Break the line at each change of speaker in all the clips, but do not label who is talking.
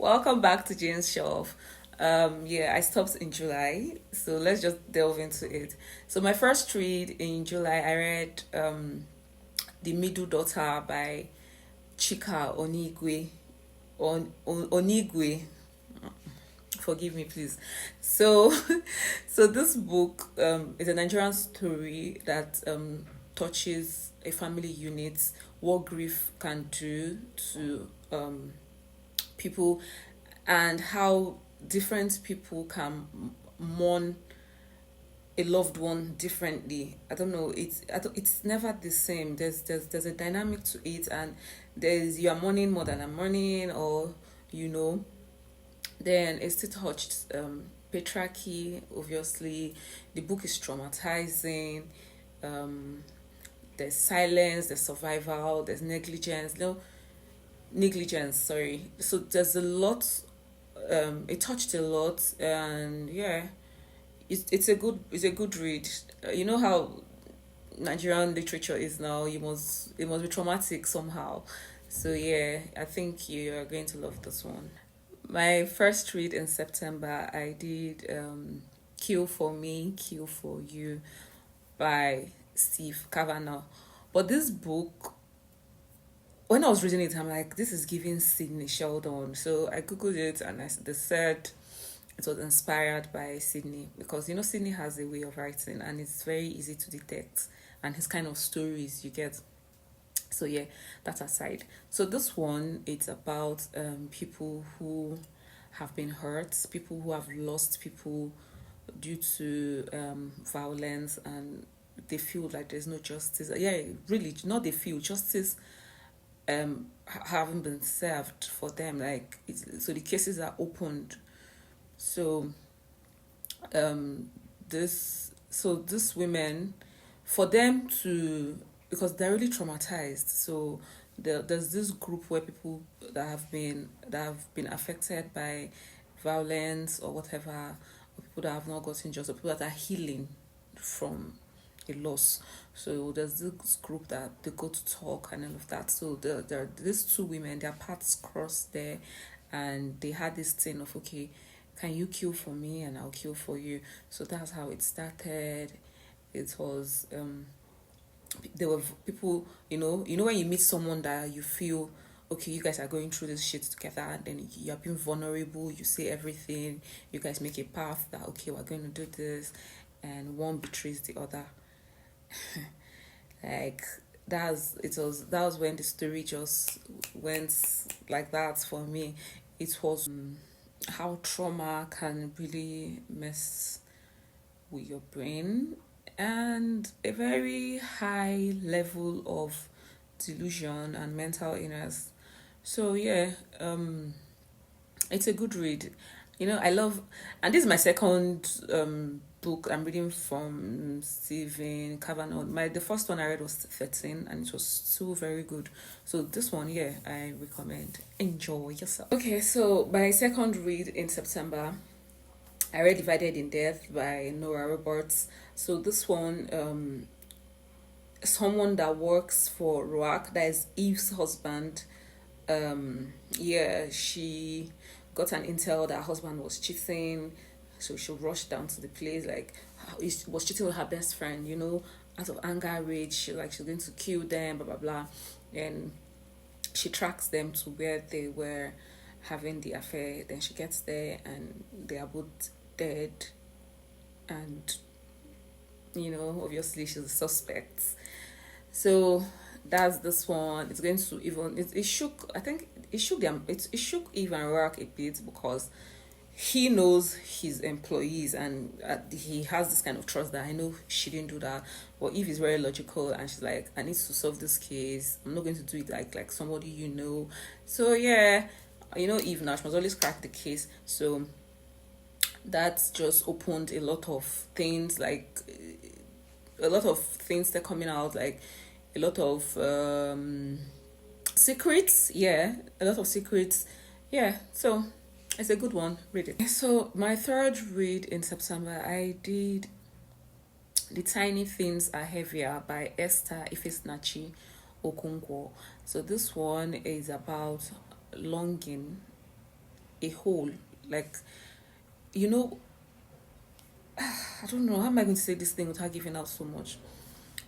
Welcome back to Jane's Shelf. Yeah, I stopped in July, so let's just delve into it. So my first read in July, I read The Middle Daughter by Chika Onigwe. Onigwe. Forgive me, please. So, so this book is a Nigerian story that touches a family unit, what grief can do to people, and how different people can mourn a loved one differently. I don't know. It's never the same. There's a dynamic to it, and there's you are mourning more than I'm mourning, or you know. Then it's still touched patriarchy. Obviously, the book is traumatizing. Um, there's silence. There's survival. There's negligence. No, negligence. Sorry. So there's a lot. It touched a lot, and yeah, it's a good read. You know how Nigerian literature is now. It must be traumatic somehow. So yeah, I think you are going to love this one. My first read in September, I did Kill for Me, Kill for You by Steve Kavanaugh. But this book, when I was reading it, I'm like, this is giving Sidney Sheldon. So I googled it, and they said it was inspired by Sidney, because Sidney has a way of writing, and it's very easy to detect, and his kind of stories you get. So yeah, that aside. So this one, it's about people who have been hurt, people who have lost people due to violence, and they feel like there's no justice. Yeah, really, not they feel justice haven't been served for them. Like so the cases are opened. So this women, for them to, because they're really traumatized, so there's this group where people that have been affected by violence or whatever, or people that have not gotten justice, or people that are healing from a loss. So there's this group that they go to talk and all of that. So there are these two women, their paths crossed there, and they had this thing of, okay, can you kill for me and I'll kill for you. So that's how it started. It was there were people, when you meet someone that you feel, okay, you guys are going through this shit together, and then you're being vulnerable, you say everything, you guys make a path that, okay, we're going to do this, and one betrays the other. Like that was when the story just went like that for me. It was how trauma can really mess with your brain, and a very high level of delusion and mental illness. So yeah, it's a good read. I love, and this is my second book I'm reading from Stephen Kavanaugh. The first one I read was 13, and it was still very good. So this one, yeah, I recommend. Enjoy yourself. Okay, so my second read in September, I read Divided in Death by Nora Roberts. So this one, someone that works for Roak, that is Eve's husband. Yeah, she got an intel that her husband was cheating, so she rushed down to the place, like he was cheating with her best friend, out of anger, rage, she's going to kill them, blah blah blah. And she tracks them to where they were having the affair. Then she gets there, and they are both dead, and obviously she's a suspect. So that's this one. It's going to even it shook, I think it shook them, it shook even Rock a bit, because he knows his employees, and he has this kind of trust that I know she didn't do that. But Eve is very logical, and she's like, I need to solve this case. I'm not going to do it like somebody So yeah, Eve now, she must always crack the case. So that's just opened a lot of things, like a lot of things that are coming out, like a lot of secrets. Yeah, a lot of secrets. Yeah, so it's a good one. Read it. So my third read in September, I did The Tiny Things Are Heavier by Esther ifesinachi Okonkwo. So this one is about longing. a whole. Like, you know, I don't know, how am I going to say this thing without giving out so much?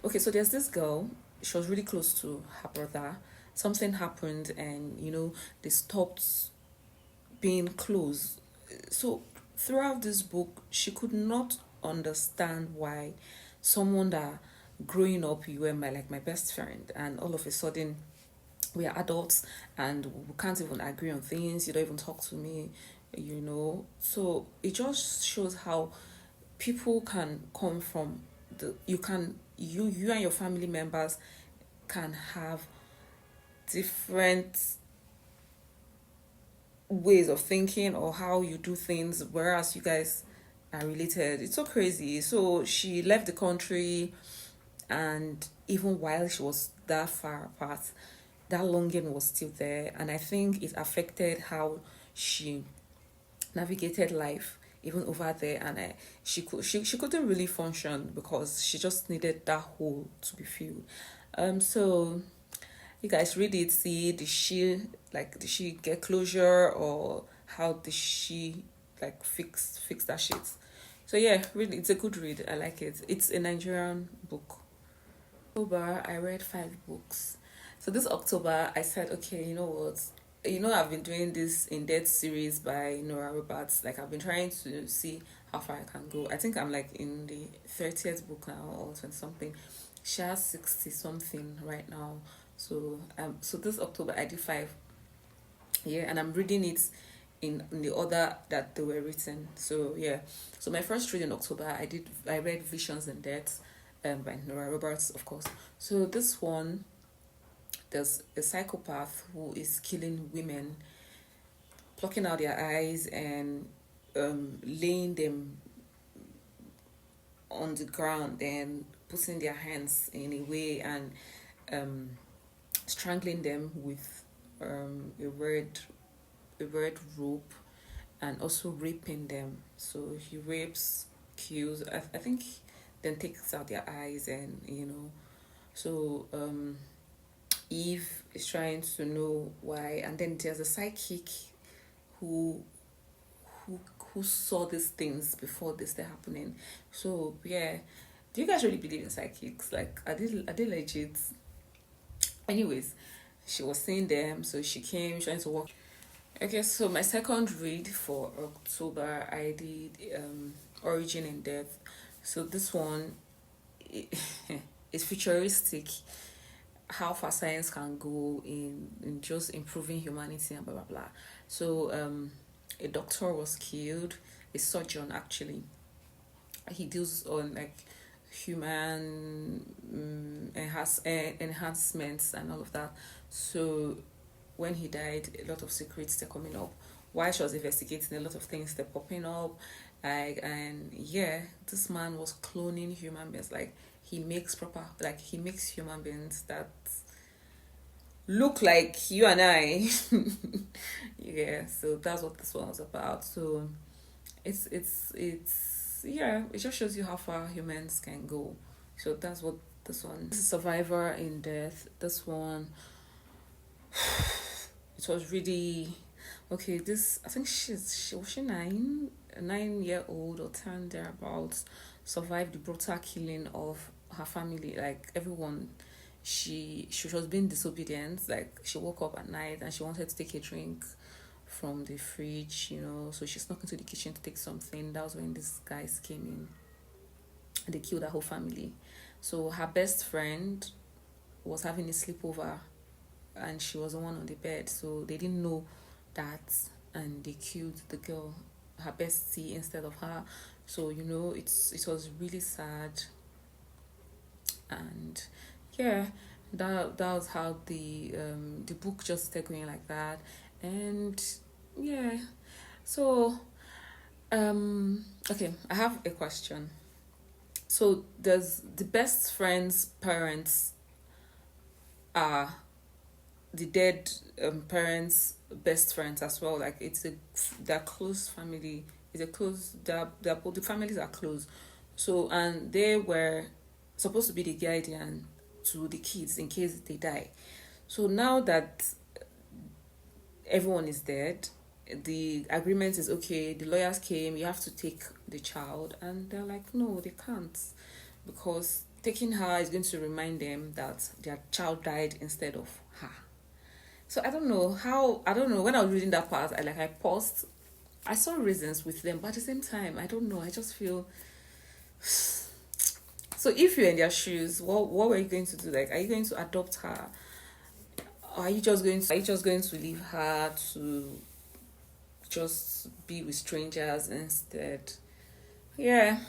Okay, so there's this girl, she was really close to her brother. Something happened, and they stopped being close. So throughout this book, she could not understand why someone that growing up you were my best friend, and all of a sudden we are adults and we can't even agree on things. You don't even talk to me, So it just shows how people can come from you and your family members can have different ways of thinking or how you do things, whereas you guys are related. It's so crazy. So she left the country, and even while she was that far apart, that longing was still there, and I think it affected how she navigated life even over there. And she couldn't really function because she just needed that hole to be filled. So you guys read it, see, did she get closure, or how did she fix that shit? So yeah, really, it's a good read. I like it. It's a Nigerian book. October, I read 5 books. So this October, I said, okay, you know what? I've been doing this in-depth series by Nora Roberts. Like, I've been trying to see how far I can go. I think I'm in the 30th book now, or 20 something. She has 60 something right now. So this October I did 5. Yeah, and I'm reading it in the order that they were written. So yeah. So my first read in October, I read Visions and Deaths, by Nora Roberts, of course. So this one, there's a psychopath who is killing women, plucking out their eyes and laying them on the ground and putting their hands in a way, and strangling them with a red rope, and also raping them. So he rapes, kills, I think, then takes out their eyes, and so Eve is trying to know why, and then there's a psychic who who saw these things before they start happening. So yeah, do you guys really believe in psychics? Like, are they legit? Anyways, she was seeing them, so she came trying to work. Okay, so my second read for October, I did Origin and Death. So this one is futuristic, how far science can go in just improving humanity and blah blah blah. So a doctor was killed, a surgeon actually. He deals on human enhancements and all of that. So when he died, a lot of secrets are coming up. While she was investigating, a lot of things they're popping up. And yeah, this man was cloning human beings. He makes human beings that look like you and I. Yeah, so that's what this one was about. So it's yeah, it just shows you how far humans can go. So that's what this one. This is Survivor in Death. This one, it was really okay. This, I think she was she 9 9 year old or 10 thereabouts, survived the brutal killing of her family. Like, everyone, she was being disobedient. Like, she woke up at night and she wanted to take a drink from the fridge, so she snuck into the kitchen to take something. That was when these guys came in and they killed her whole family. So her best friend was having a sleepover, and she was the one on the bed, so they didn't know that, and they killed the girl, her bestie, instead of her. So it was really sad. And yeah, that was how the book just started going like that. And yeah, so okay, I have a question. So does the best friend's parents are the dead parents' best friends as well? Like, they're close family. It's a close, they're both, the families are close. So, and they were supposed to be the guardian to the kids in case they die. So now that everyone is dead, the agreement is okay, the lawyers came, you have to take the child, and they're like, no, they can't, because taking her is going to remind them that their child died instead of her. So I don't know, when I was reading that part, I paused. I saw reasons with them, but at the same time, I don't know, I just feel. So if you're in their shoes, what were you going to do? Like, are you going to adopt her? Or are you just going to leave her to just be with strangers instead? Yeah.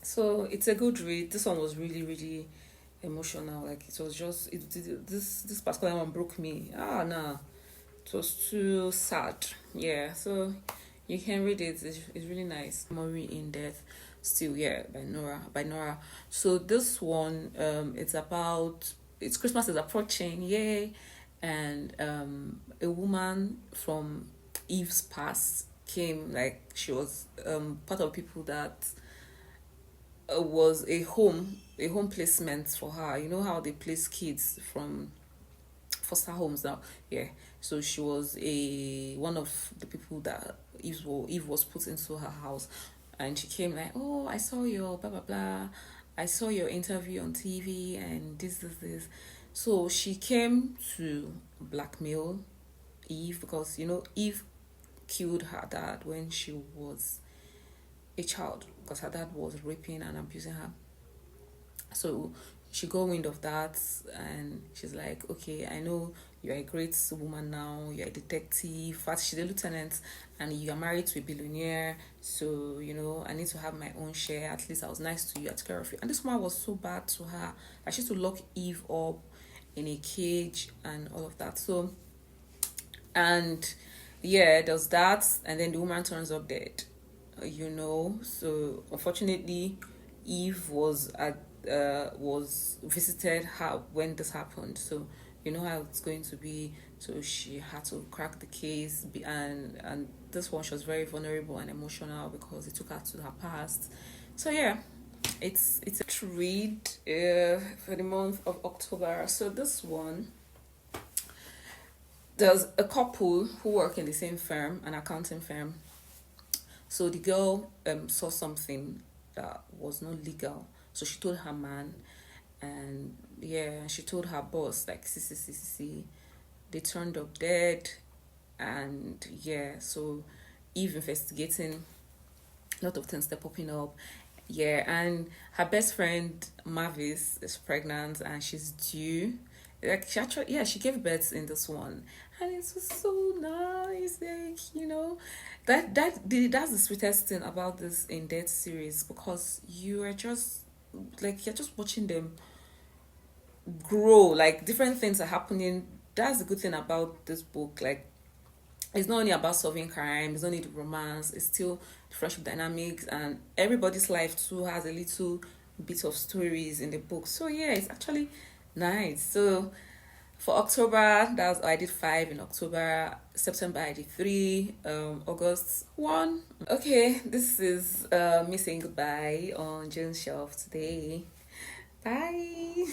So it's a good read. This one was really, really emotional. Like, it was just this particular one broke me. No, it was too sad. Yeah. So you can read it. It's really nice. Memory in Death. Still, yeah, by Nora. So this one, it's Christmas is approaching, yay, and a woman from Eve's past came, like, she was part of people that was a home placement for her. You know how they place kids from foster homes now, yeah. So she was a one of the people that Eve was put into her house, and she came like, oh, I saw your blah blah blah, I saw your interview on TV, and this. So she came to blackmail Eve, because Eve killed her dad when she was a child, because her dad was raping and abusing her. So she got wind of that, and she's like, okay, I know you're a great woman now, you're a detective, first she's a lieutenant, and you are married to a billionaire, so I need to have my own share. At least I was nice to you, I took care of you. And this woman was so bad to her that she used to lock Eve up in a cage and all of that. So, and yeah, there's that, and then the woman turns up dead, so unfortunately Eve was visited her when this happened. So you know how it's going to be. So she had to crack the case, and this one, she was very vulnerable and emotional because it took her to her past. So yeah, it's a read for the month of October. So this one, there's a couple who work in the same firm, an accounting firm. So the girl saw something that was not legal. So she told her man, and yeah, she told her boss, like, see. They turned up dead, and yeah, so Eve investigating, a lot of things they're popping up. Yeah, and her best friend Mavis is pregnant, and she's due. Like, she gave birth in this one, and it was so nice. Like, that's the sweetest thing about this In Death series, because you're just watching them grow. Like, different things are happening. That's the good thing about this book. Like, it's not only about solving crime, it's not only the romance, it's still the friendship dynamics, and everybody's life too has a little bit of stories in the book. So yeah, it's actually nice. So for October, I did 5 in October. September I did 3. August 1. Okay, this is me saying goodbye on Jane's shelf today. Bye.